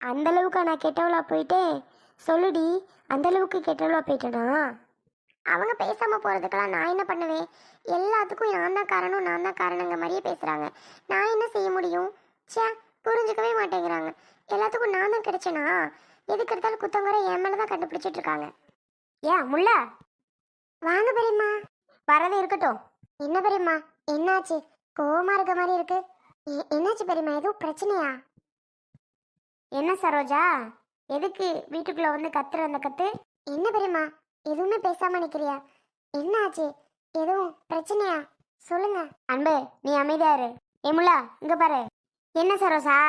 அந்த அளவுக்கு நான் கெட்டவளா போயிட்டேன்? சொல்லுடி, அந்த அளவுக்கு கெட்டவளா போயிட்டேனா? அவங்க பேசாம போறதுக்கெல்லாம் நான் என்ன பண்ணுவேன்? எல்லாத்துக்கும் நான் தான் காரணம், நான் தான் காரணங்க மாதிரியே பேசுறாங்க. நான் என்ன செய்ய முடியும்? ச்சே, புரிஞ்சுக்கவே மாட்டேங்கிறாங்க. எல்லாத்துக்கும் நான் தான் கிடைச்சேனா? எதுக்கு எடுத்தாலும் குத்தங்குறை என் மேலதான் கண்டுபிடிச்சிட்டு இருக்காங்க. ஏன் முல்லை, வாங்க பெரியம்மா. வரது இருக்கட்டும். என்ன பெரியம்மா, என்னாச்சு? கோவமா இருக்க மாதிரி இருக்கு. என்னாச்சு பெரியம்மா, எதுவும் பிரச்சனையா? என்ன சரோஜா, எதுக்கு வீட்டுக்குள்ள வந்து கத்துற அந்த கத்து? என்ன பெரியம்மா, எதுவுமே பேசாம நிக்கிறியா? என்ன ஆச்சு? எதுவும் பிரச்சனையா? சொல்லுங்க. அன்பு, நீ அமைதியா இரு. ஏமுல்லா, இங்க பாரு. என்ன சரோசா,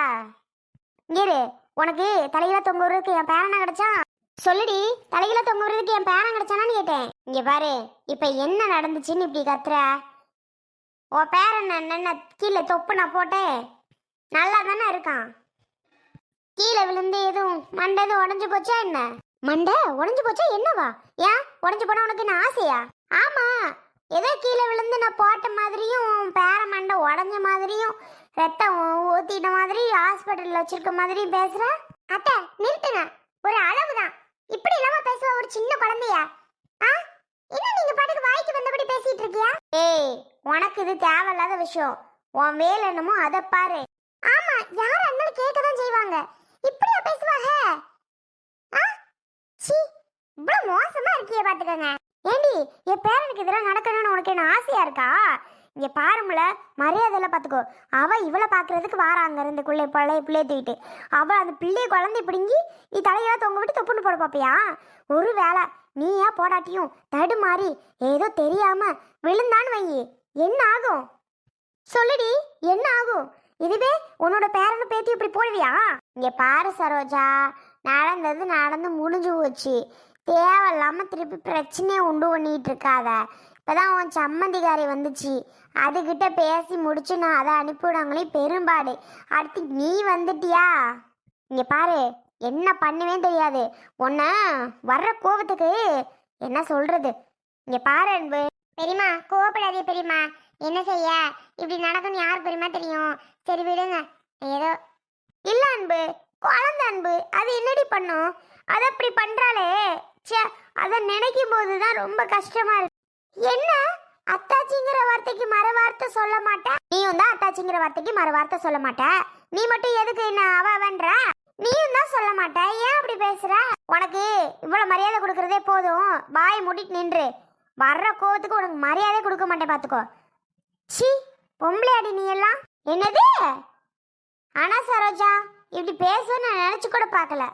இங்க இரு. உனக்கு தலையில தொங்க விடுறதுக்கு என் பேரனை கிடைச்சான்? சொல்லுடி, தலையில தொங்க விடுறதுக்கு என் பேரன் கிடைச்சானான்னு கேட்டேன். இங்க பாரு, இப்ப என்ன நடந்துச்சுன்னு இப்படி கத்துற? உன் பேரன் என்ன கீழே தொப்பு நான் போட்டேன், நல்லா தானே இருக்கான். கீழே விழுந்து எதுவும் மண்டை எதுவும் உடஞ்சு போச்சா என்ன? மண்டை உடஞ்சு போச்சா என்னவா? ஏன் உடஞ்சு போனா உனக்கு என்ன ஆசையா? ஆமா, ஏதோ கீழே விழுந்து நான் போட்ட மாதிரியும் பேர மண்டை உடஞ்ச மாதிரியும் ரத்தம் ஊத்திட்ட மாதிரி ஹாஸ்பிட்டல்ல வச்சிருக்க மாதிரியும் பேசுற. அத்தை நிறுத்துங்க, ஒரு அளவுதான். இப்படி இல்லாம பேசுவ ஒரு சின்ன குழந்தையா? என்ன நீங்க பாட்டுக்கு வாய்க்கு வந்தபடி பேசிட்டு இருக்கியா? ஏய், உனக்கு இது தேவையில்லாத விஷயம். உன் வேலை என்னமோ அதை பாரு. ஆமா, யாரா இருந்தாலும் கேட்கதான் செய்வாங்க. இப்படியா பேசுவாங்க? சீ, இவ்வளவு மோசமா இருக்கியே பாத்துக்கங்க. ஏண்டி, என் பேரனுக்கு இதெல்லாம் நடக்கணும்னு உனக்கு என்ன ஆசையா இருக்கா? இங்க பாருமுல, மரியாதையில பாத்துக்கோ. அவ இவளை பாக்குறதுக்கு வாராங்க இருந்து பிள்ளைய தூக்கிட்டு. அவ அந்த பிள்ளைய குழந்தை பிடுங்கி நீ தலையில தொங்க விட்டு தொப்புன்னு போட பாப்பியா? ஒரு வேலை நீயா போடாட்டியும் தடுமாறி ஏதோ தெரியாம விழுந்தான்னு வை, என்ன ஆகும்? சொல்லுடி, என்ன ஆகும்? இதுவே உன்னோட பேரனு பேத்தி இப்படி போடுவியா? இங்க பாரு சரோஜா, நடந்தது நடந்து முடிஞ்சு போச்சு. தேவையில்லாம திருப்பி பிரச்சனையை உண்டு பண்ணிட்டு இருக்காத. இப்பதான் உன் சம்மந்திகாரி வந்துச்சு, அதுகிட்ட பேசி முடிச்சு நான் அதை அனுப்பிவிடாங்களே பெரும்பாடு. அடுத்து நீ வந்துட்டியா? இங்க பாரு, என்ன பண்ணுவேன்னு தெரியாது. உன்ன வர்ற கோபத்துக்கு என்ன சொல்றது? இங்க பாரு அன்பு. பெரியமா கோவப்படாதே பெரியமா. என்ன செய்ய இப்படி நடக்கும்னு யார் பெரியமா தெரியும்? சரி விடுங்க. ஏதோ இல்ல அன்பு, குழந்தை அன்பு, அது என்னடி பண்ணும்? அது அப்படி பண்றாளே, சே, அதை நினைக்கும் போதுதான் ரொம்ப கஷ்டமா இருக்கு. என்ன அத்தாச்சிங்கிற வார்த்தைக்கு மறு வார்த்தை சொல்ல மாட்டேன்? நீயும் தான் அத்தாச்சிங்கிற வார்த்தைக்கு மறு வார்த்தை சொல்ல மாட்டேன். நீ மட்டும் எதுக்கு என்ன அவன்ற? நீயும் தான் சொல்ல மாட்டேன். ஏன் அப்படி பேசுற? உனக்கு இவ்வளவு மரியாதை கொடுக்கறதே போதும், வாய் மூடிட்டு நின்று. வர்ற கோவத்துக்கு உனக்கு மரியாதை கொடுக்க மாட்டேன் பாத்துக்கோ. சி, பொம்பளை அடி நீ எல்லாம். என்னது? ஆனா சரோஜா, இப்படி பேசுன்னு நான் நினைச்சு கூட பார்க்கல.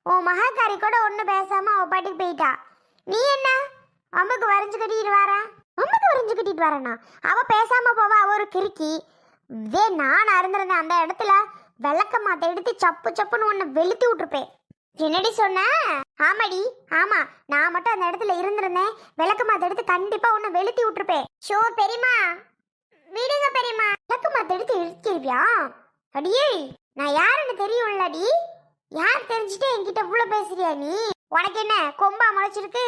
உன் மகாக்காரி கூட ஒன்னும் பேசாம அவ பாட்டுக்கு போயிட்டா. நீ என்ன அம்முக்கு வரைஞ்சு கட்டிட்டு வர? அம்முக்கு வரைஞ்சு கட்டிட்டு வரனா? அவ பேசாம போவா, அவ ஒரு கிறுக்கி. இதே நான் இருந்திருந்தேன் அந்த இடத்துல, விளக்க மாத்த எடுத்து சப்பு சப்புன்னு உன்னை வெளுத்தி விட்டுருப்பேன். என்னடி சொன்ன? ஆமாடி, ஆமா, நான் மட்டும் அந்த இடத்துல இருந்திருந்தேன், விளக்க மாத்த எடுத்து கண்டிப்பா உன்னை வெளுத்தி விட்டுருப்பேன். ஷோ பெரியமா, விடுங்க பெரியமா. விளக்க மாத்த எடுத்து இழுத்திருப்பியா? அடியே, நான் யாருன்னு தெரியும்லடி. யார் தெரிஞ்சுட்டு என்கிட்ட இவ்வளவு பேசுறியா நீ? உனக்கு என்ன கொம்பா முளைச்சிருக்கு?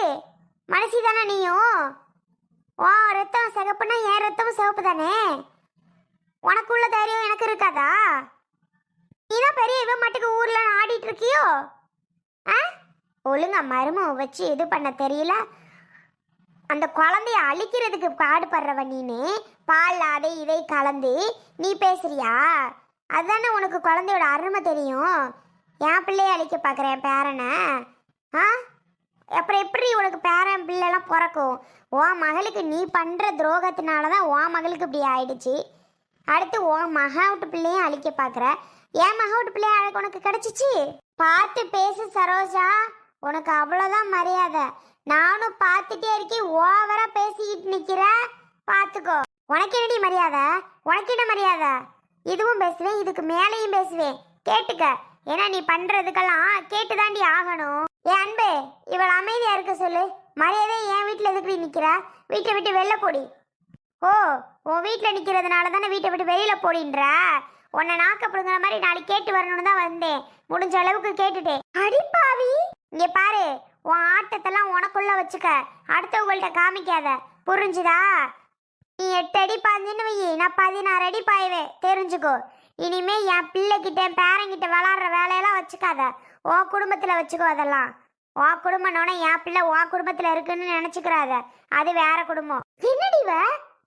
மனசி தானே நீயும்? ஓ ரத்தம் சிகப்புனா என் ரத்தமும் சிவப்பு தானே. உனக்குள்ள தைரியம் எனக்கு இருக்காதா? நீதான் பெரிய இவன் மட்டுக்கு ஊர்ல ஆடிட்டு இருக்கியோ? ஒழுங்கா மருமம் வச்சு இது பண்ண தெரியல. அந்த குழந்தைய அழிக்கிறதுக்கு பாடுபடுறவ நீனு. பால் அதை இதை கலந்து நீ பேசுறியா? அதுதானே உனக்கு குழந்தையோட அருமை தெரியும். என் பிள்ளைய அழிக்க பார்க்குறேன், என் பேரனை. அப்புறம் எப்படி உனக்கு பேரன் பிள்ளைலாம் பிறக்கும்? உன் மகளுக்கு நீ பண்ணுற துரோகத்தினால தான் உன் மகளுக்கு இப்படி ஆயிடுச்சு. அடுத்து உன் மகா விட்டு பிள்ளையும் அழிக்க பார்க்குற. என் மகா விட்டு பிள்ளைய அழைக்க உனக்கு கிடச்சிச்சு. பார்த்து பேசு சரோஜா, உனக்கு அவ்வளோதான் மரியாதை. நானும் பார்த்துட்டே இருக்கேன், ஓவரா பேசிக்கிட்டு நிற்கிற, பார்த்துக்கோ. உனக்கு என்னடி மரியாதை? உனக்கு என்ன மரியாதை? இதுவும் பேசுவேன், இதுக்கு மேலேயும் பேசுவேன், கேட்டுக்க. ஏன்னா நீ பண்றதுக்கெல்லாம் கேட்டுதாண்டி ஆகணும். என் அன்பே, இவள் அமைதியா இருக்க சொல்லு. மரியாதை என் வீட்டுல எதுக்கு நிக்கிற? வீட்டை விட்டு வெளில போடி. ஓ, உன் வீட்டுல நிக்கிறதுனால தானே வீட்டை விட்டு வெளியில போடின்ற. உன்னை நாக்கப்படுங்கிற மாதிரி நாளைக்கு கேட்டு வரணும்னு தான் வந்தேன். முடிஞ்ச அளவுக்கு கேட்டுட்டேன். அடிப்பாவி, இங்க பாரு, உன் ஆட்டத்தெல்லாம் உனக்குள்ள வச்சுக்க, அடுத்தவங்கள்ட்ட காமிக்காத, புரிஞ்சுதா? நீ 8 அடி பாய்ஞ்சுன்னு வை, நான் 16 அடி பாய்வேன், தெரிஞ்சுக்கோ. இனிமே என் பிள்ளைகிட்ட பேரங்கிட்ட விளாடுற வேலையெல்லாம் வச்சுக்காத. உன் குடும்பத்துல வச்சுக்கோ. அதெல்லாம் உன் குடும்பம்னோட என் பிள்ளை உன் குடும்பத்துல இருக்குன்னு நினைச்சுக்கிறாத. அது வேற குடும்பம். என்னடி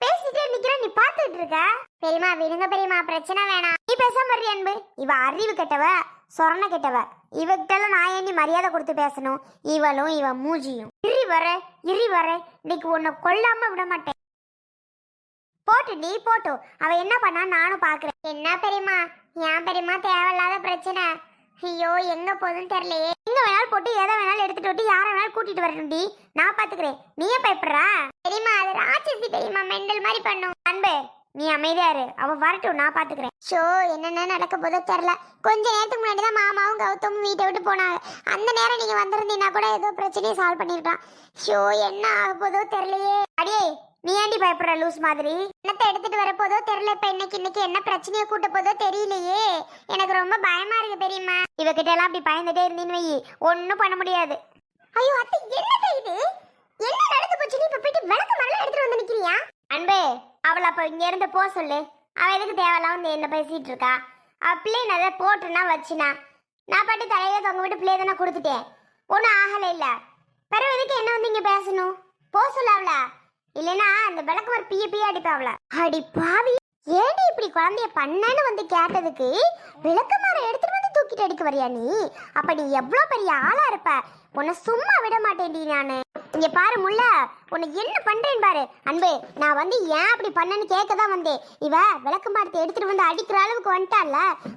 பேசிட்டே நிக்கிற, நீ பாத்துட்டு இருக்க? பெரியமா விடுங்க பெரியமா, பிரச்சனை வேணாம். நீ பேசாம வர்றி அன்பு. இவ அறிவு கெட்டவ, சொரண கெட்டவ. இவகிட்டலாம் நான் ஏன் மரியாதை கொடுத்து பேசணும்? இவளும் இவ மூஞ்சியும். இறி வர இன்னைக்கு உன்னை கொல்லாம விட மாட்டேன். போட்டு நீ போட்டு அவ என்ன பண்ணா நானும் பாக்குறேன். என்ன பெரியமா, ஏன் பெரியமா தேவையில்லாத பிரச்சனை? ஐயோ எங்க போதுன்னு தெரியலையே. எங்க வேணாலும் போட்டு எதை வேணாலும் எடுத்துட்டு விட்டு யாரை வேணாலும் கூட்டிட்டு வரணும்டி. நான் பாத்துக்கிறேன். நீயே பயப்படுறா? பெரியமா அது ராட்சசி பெரியமா, மெண்டல் மாதிரி பண்ணும். அன்பு நீ அமைதியா இரு, அவ வரட்டும், நான் பாத்துக்கிறேன். ஷோ என்னென்ன நடக்க போதோ தெரியல. கொஞ்ச நேரத்துக்கு முன்னாடி தான் மாமாவும் கௌதமும் வீட்டை விட்டு போனாங்க. அந்த நேரம் நீங்க வந்திருந்தீங்கன்னா கூட ஏதோ பிரச்சனையை சால்வ் பண்ணிருக்கலாம். ஷோ என்ன ஆக போதோ தெரியலையே. அடியே நீ ஏண்டி பயப்படுற லூஸ் மாதிரி? என்னத்தை எடுத்துட்டு வர போதோ தெரியல. இப்ப இன்னைக்கு என்ன பிரச்சனையை கூட்ட போதோ தெரியலையே. எனக்கு ரொம்ப பயமா இருக்கு பெரியம்மா. இவகிட்ட எல்லாம் அப்படி பயந்துட்டே இருந்தீன்னு வை, ஒன்னும் பண்ண முடியாது. ஐயோ அத்தை என்னது இது? என்ன நடந்து போச்சு? நீ இப்ப போயிட்டு விளக்கு மரல எடுத்துட்டு வந்து நிக்கிறியா? அன்பே அவளை அப்ப இங்க இருந்து போ சொல்லு. அவ எதுக்கு தேவையில்லாம வந்து என்ன பேசிட்டு இருக்கா? அவ பிள்ளை நல்லா போட்டுனா வச்சுனா, நான் பாட்டு தலையில தொங்க விட்டு பிள்ளை தானே கொடுத்துட்டேன். ஒன்னும் ஆகல இல்ல. பிறகு எதுக்கு என்ன வந்து இங்க பேசணும்? போ சொல்ல அவள. இல்லைன்னா அந்த விளக்கு ஒரு பிய அடிப்பாவல. அடி பாவி, ஏடி இப்படி குழந்தைய பண்ணன்னு வந்து கேட்டதுக்கு விளக்கு மரம் எடுத்துட்டு வந்து தூக்கிட்டு அடிக்க வரியா நீ? அப்ப நீ எவ்வளவு பெரிய ஆளா இருப்ப. உன்னை சும்மா விட மாட்டேன்டி நானு. இங்க பாரு முல்ல, உன்னை என்ன பண்றேன்னு பாரு. அன்பு நான் வந்து ஏன் அப்படி பண்ணன்னு கேட்கதான் வந்தேன். இவ விளக்கு மரத்தை எடுத்துட்டு வந்து அடிக்கிற அளவுக்கு வந்துட்டால,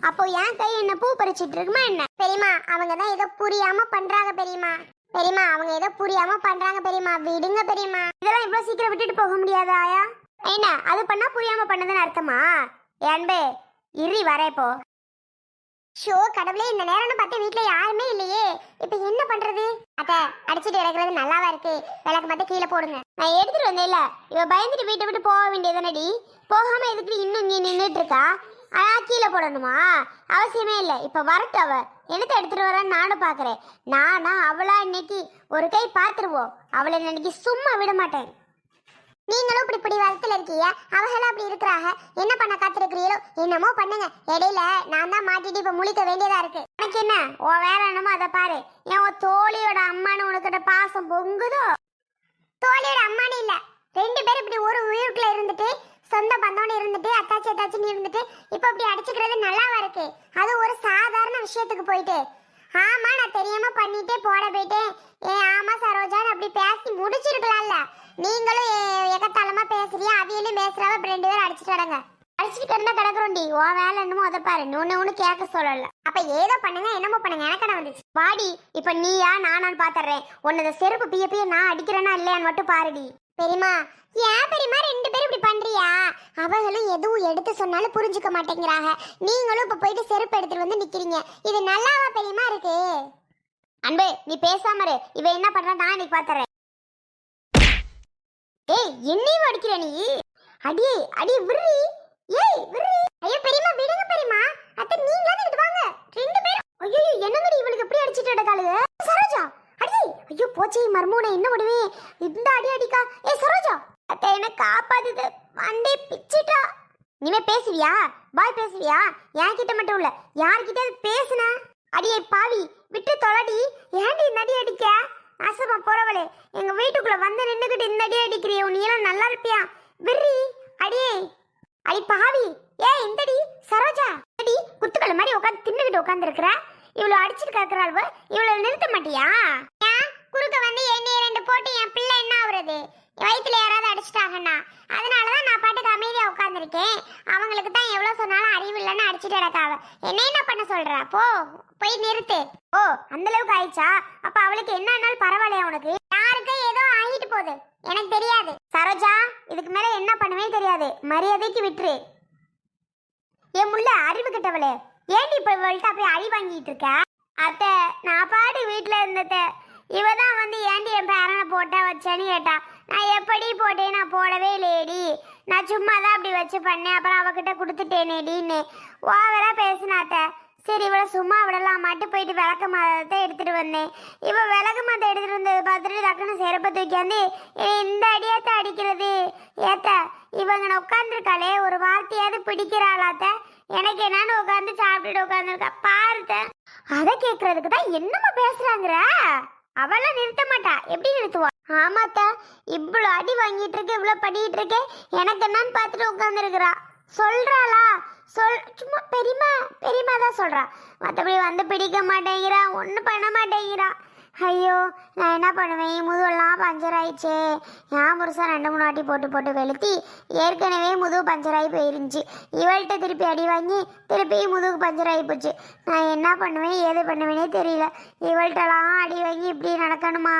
அப்போ என் கை என்ன பூ பறிச்சிட்டு இருக்குமா என்ன? பெரியமா அவங்கதான் ஏதோ புரியாம பண்றாங்க பெரியமா. பெரியமா அவங்க ஏதோ புரியாம பண்றாங்க பெரியமா, விடுங்க பெரியமா. இதெல்லாம் இவ்வளவு சீக்கிரம் விட்டுட்டு போக முடியாதா ஆயா? என்ன அது பண்ணா புரியாம பண்ணதுன்னு அர்த்தமா? அன்பே இறி வரே போ. ஷோ கடவுளே, இந்த நேரம்னு பார்த்து வீட்டுல யாருமே இல்லையே. இப்ப என்ன பண்றது? அத்தை அடிச்சுட்டு இறக்குறது நல்லாவா இருக்கு? விளக்கு மட்டும் கீழே போடுங்க. நான் எடுத்துட்டு வந்தேன் இல்ல, இவ பயந்துட்டு வீட்டை விட்டு போக வேண்டியதானடி. போகாம எதுக்கு இன்னும் நீ நின்றுட்டு இருக்கா? கீழே போடணுமா? அவசியமே இல்லை. இப்ப வரட்டு அவ என்னத்தை எடுத்துட்டு வரேன்னு நானும் பாக்குறேன். நானா அவளா இன்னைக்கு ஒரு கை பாத்துருவோம். அவளை இன்னைக்கு சும்மா விட மாட்டேன். நீங்களும் இப்படி வளத்துல இருக்கீங்க, அவங்களும் அப்படி இருக்கிறாங்க. என்ன பண்ண காத்திருக்கிறீங்களோ என்னமோ பண்ணுங்க. இடையில நான் தான் மாட்டிட்டு இப்ப முழிக்க வேண்டியதா இருக்கு. உனக்கு என்ன ஓ வேற என்னமோ அதை பாரு. ஏன் உன் தோழியோட அம்மானு உனக்கிட்ட பாசம் பொங்குதோ? தோழியோட அம்மானு இல்ல, ரெண்டு பேரும் இப்படி ஒரு உயிருக்குள்ள இருந்துட்டு சொந்த பந்தோன்னு இருந்துட்டு அத்தாச்சின்னு இருந்துட்டு இப்ப இப்படி அடிச்சுக்கிறது நல்லாவா இருக்கு? அது ஒரு சாதாரண விஷயத்துக்கு போயிட்டு ஆமா நான் தெரியாம பண்ணிட்டே போட போயிட்டேன். ஆமா சரோஜான்னு அப்படி பேசி முடிச்சிருக்கலாம்ல. நீங்களும் எகத்தாளமா பேசுறியா, அவியலும் பேசுறாவ, ரெண்டு பேரும் அடிச்சுட்டு கிடங்க. அடிச்சுட்டு கிடந்தா கிடக்குறோண்டி. ஓ வேலை என்னமோ அதை பாரு. ஒன்னு கேட்க சொல்லல. அப்ப ஏதோ பண்ணுங்க, என்னமோ பண்ணுங்க, எனக்கு என்ன வந்துச்சு? வாடி இப்ப நீயா நானான்னு பாத்துறேன். உன்னத செருப்பு பிய நான் அடிக்கிறேன்னா இல்லையான்னு மட்டும் பாருடி. பெரியமா ஏன் பெரியமா ரெண்டு பேரும் இப்படி பண்றியா? அவங்களும் எதுவும் எடுத்து சொன்னாலும் புரிஞ்சுக்க மாட்டேங்கிறாங்க. நீங்களும் இப்ப போயிட்டு செருப்பு எடுத்துட்டு வந்து நிக்கிறீங்க. இது நல்லாவா பெரியமா இருக்கு? அன்பே நீ பேசாம இரு. இவ என்ன பண்றா நான் இன்னைக்கு பாத்துறேன். ஏய் என்னையும் அடிக்கிற நீ? அடியே அடி விர்ரி. ஏய் விர்ரி. ஐயோ பெரியமா விடுங்க பெரியமா. அத்தை நீங்களா இங்க வாங்க ரெண்டு பேரும். ஐயோ என்னங்கடி இவளுக்கு எப்படி அடிச்சிட்டு இருக்காளுங்க? சரோஜா அடி. ஐயோ போச்சே மர்மோனே என்ன விடுவே இந்த அடி அடிக்கா. ஏய் சரோஜா அத்தை என்ன காப்பாத்துது, வண்டே பிச்சிட்டா. நீவே பேசுவியா? பாய் பேசுவியா? என் கிட்ட மட்டும் இல்ல யார்கிட்ட பேசுன? அடியே பாவி விட்டு தொலைடி. ஏன்டி இந்த அடி அடிக்க? அசமா போறவளே, எங்க வீட்டுக்குள்ள வந்து நின்னுகிட்டு இந்த அடி அடிக்கிறிய? நீ எல்லாம் நல்லா இருப்பியா? விர்ரி அடியே அடி பாவி. ஏய் இந்தடி சரோஜா அடி குத்துக்கள் மாதிரி உட்காந்து தின்னுகிட்டு உட்காந்து இருக்கிற. இவ்வளவு அடிச்சுட்டு கேட்கிறாள், இவ்வளவு நிறுத்த மாட்டியா? ஏன் குறுக்க வந்து எண்ணெய் ரெண்டு போட்டு என் பிள்ளை என்ன ஆகுறது? வயிற்றுல யாராவது அடிச்சிட்டாங்கன்னா அதனாலதான் நான் பாட்டுக்கு அமைதியா உட்காந்துருக்கேன். அவங்களுக்கு தான் எவ்வளவு சொன்னாலும் அறிவு இல்லைன்னு அடிச்சுட்டு கிடக்காவ. என்ன பண்ண சொல்ற? போய் நிறுத்து. ஓ அந்த அளவுக்கு ஆயிடுச்சா? அப்ப அவளுக்கு என்ன ஆனாலும் பரவாயில்லையா உனக்கு? யாருக்கு ஏதோ ஆகிட்டு போகுது எனக்கு தெரியாது. சரோஜா இதுக்கு மேல என்ன பண்ணுவே தெரியாது, மரியாதைக்கு விட்டுரு. என் முள்ள அறிவு கிட்டவளே, ஏன்டி இப்ப இவள்கிட்ட போய் அடி வாங்கிட்டு இருக்க? அத்தை நான் பாட்டு வீட்டுல இருந்தத இவதான் வந்து ஏண்டி என் பேரனை போட்டா வச்சேன்னு கேட்டா. நான் எப்படி போட்டேன்? நான் போடவே இல்லையேடி, நான் சும்மா தான் அப்படி வச்சு பண்ணேன். அப்புறம் அவகிட்ட கொடுத்துட்டேனேடின்னு ஓவரா பேசினாத்த. சரி இவளை சும்மா விடலாம் மட்டும் போயிட்டு விளக்கு மதத்தை எடுத்துட்டு வந்தேன். இவ விளக்கு மதத்தை எடுத்துட்டு வந்தது பார்த்துட்டு டக்குன்னு செருப்பை தூக்கி வந்து இந்த அடியாத்த அடிக்கிறது. ஏத்த இவங்க உட்காந்துருக்காளே ஒரு வார்த்தையாவது பிடிக்கிறாளாத்த. எனக்கு என்னன்னு உட்காந்து சாப்பிட்டுட்டு உட்காந்துருக்கா பாருத்த. அதை கேட்கறதுக்கு தான் என்னம்மா பேசுறாங்கிற. அவெல்லாம் நிறுத்த மாட்டா, எப்படி நிறுத்துவா? ஆமாத்த, இவ்வளோ அடி வாங்கிட்டு இருக்கு, இவ்வளோ பண்ணிட்டு இருக்கேன், எனக்கு என்னன்னு பார்த்துட்டு உட்காந்துருக்குறா. சொல்றாளா? சும்மா பெரியமா பெரியமா தான் சொல்றா, மற்றபடி வந்து பிடிக்க மாட்டேங்கிறா, ஒன்றும் பண்ண மாட்டேங்கிறா. ஐயோ, நான் என்ன பண்ணுவேன்? முதுவெல்லாம் பஞ்சர் ஆயிடுச்சு. என் புருஷன் 2-3 வாட்டி போட்டு போட்டு வெளுத்தி ஏற்கனவே முதுகு பஞ்சர் ஆகி போயிருந்துச்சு. இவள்கிட்ட திருப்பி அடி வாங்கி திருப்பி முதுகு பஞ்சர் ஆகி போச்சு. நான் என்ன பண்ணுவேன் ஏது பண்ணுவேனே தெரியல. இவள்கிட்டலாம் அடி வாங்கி இப்படி நடக்கணுமா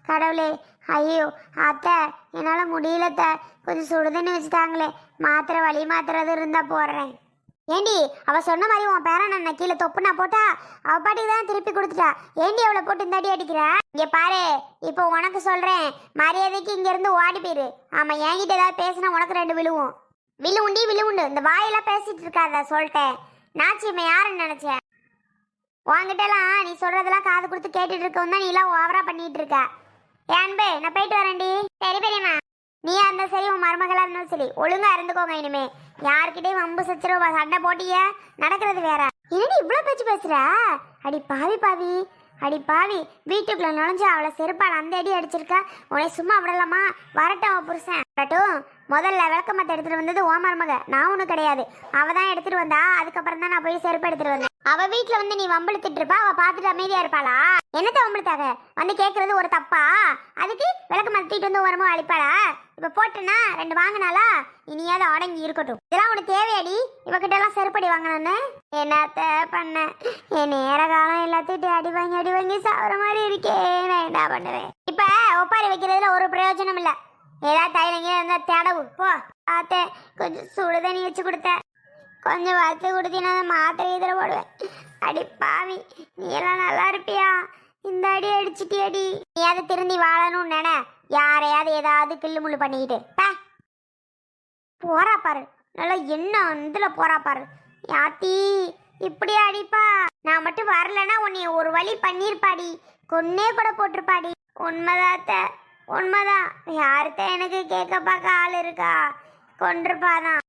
கடவுளே? ஐயோ அத்தை, என்னால் முடியலத்த, கொஞ்சம் சுடுதண்ணி வச்சுட்டாங்களே, மாத்திரை வலி மாத்திரை இருந்தால் போடுறேன். ஏண்டி, அவ சொன்ன மாதிரி உன் பேரன் நான் கீழே தொப்புனா போட்டா, அவ பாட்டுக்கு தான் திருப்பி கொடுத்துட்டா. ஏண்டி அவளை போட்டு இந்த அடி அடிக்கிற? இங்க பாரு, இப்போ உனக்கு சொல்றேன், மரியாதைக்கு இங்க இருந்து ஓடி போயிரு. ஆமா, என்கிட்ட ஏதாவது பேசினா உனக்கு 2 விழுவும். விழுவுண்டி விழுவுண்டு, இந்த வாயெல்லாம் பேசிட்டு இருக்காத சொல்லிட்டேன். நாச்சியம்மா யாருன்னு நினைச்சேன்? உன்கிட்டலாம் நீ சொல்றதெல்லாம் காது கொடுத்து கேட்டுட்டு இருக்கவும் தான் நீ எல்லாம் ஓவரா பண்ணிட்டு இருக்க. ஏன் அன்பே, நான் போயிட்டு வரேன்டி. சரி பெரியம்மா. நீயா இருந்தாலும் சரி, உன் மருமகளா இருந்தாலும் சரி, ஒழுங்கா இருந்துக்கோங்க. இனிமே யார்கிட்டயும் வம்பு சச்சரவு சண்டை போட்டிய நடக்கிறது வேற. என்னடி இவ்வளோ பேச்சு பேசுற? அடி பாவி பாவி, அடி பாவி, வீட்டுக்குள்ள நுழைஞ்சு அவளை செருப்பால் அந்த அடி அடிச்சிருக்கா. உன்னை சும்மா விடலாமா? வரட்டும் அவ புருஷன் வரட்டும். முதல்ல விளக்கமத்தை எடுத்துட்டு வந்தது ஓ மருமக, நான் ஒன்றும் கிடையாது. அவ தான் எடுத்துட்டு வந்தா, அதுக்கப்புறம் தான் நான் போய் செருப்பு எடுத்துட்டு வந்தேன். அவ வீட்டுல வந்து நீ வம்பிழுத்துட்டு இருப்பா, அவ பார்த்துட்டு அமைதியா இருப்பாளா? என்னத்த வம்பிழுத்தாக வந்து கேட்கறது ஒரு தப்பா? அதுக்கு விளக்கு மத்திட்டு வந்து உரமும் அழிப்பாளா? இப்ப போட்டேன்னா 2 வாங்கினாலா? இனியாவது அடங்கி இருக்கட்டும். இதெல்லாம் உனக்கு தேவையாடி? இவகிட்ட எல்லாம் செருப்படி வாங்கினு என்னத்த பண்ண? என் நேர காலம் எல்லாத்தையும் அடி வாங்கி சாப்பிட்ற மாதிரி இருக்கே, நான் என்ன பண்ணுவேன்? இப்ப ஒப்பாரி வைக்கிறதுல ஒரு பிரயோஜனம் இல்ல. ஏதாவது தைலங்க இருந்தா தடவு போ. பார்த்தே கொஞ்சம் சுடு தண்ணி வச்சு கொடுத்த, கொஞ்சம் வறுத்து கொடுத்தீங்கன்னா மாத்திரை இதில் போடுவேன். அடி பாவி, நீ எல்லாம் நல்லா இருப்பியா? இந்த அடி அடிச்சுட்டி அடி. நீ அதை திருந்தி வாழணும்னு நினை, யாரையாவது ஏதாவது கிள்ளு முள்ளு பண்ணிக்கிட்டு போறா பாரு. நல்லா என்ன இதுல போறா பாரு. யாத்தி இப்படி அடிப்பா? நான் மட்டும் வரலன்னா உன்னைய ஒரு வழி பண்ணிருப்பாடி, கொன்னே கூட போட்டிருப்பாடி. உண்மைதாத்த, உண்மைதான். யாருத்த எனக்கு கேட்க பார்க்க ஆள் இருக்கா? கொண்டிருப்பாதான்.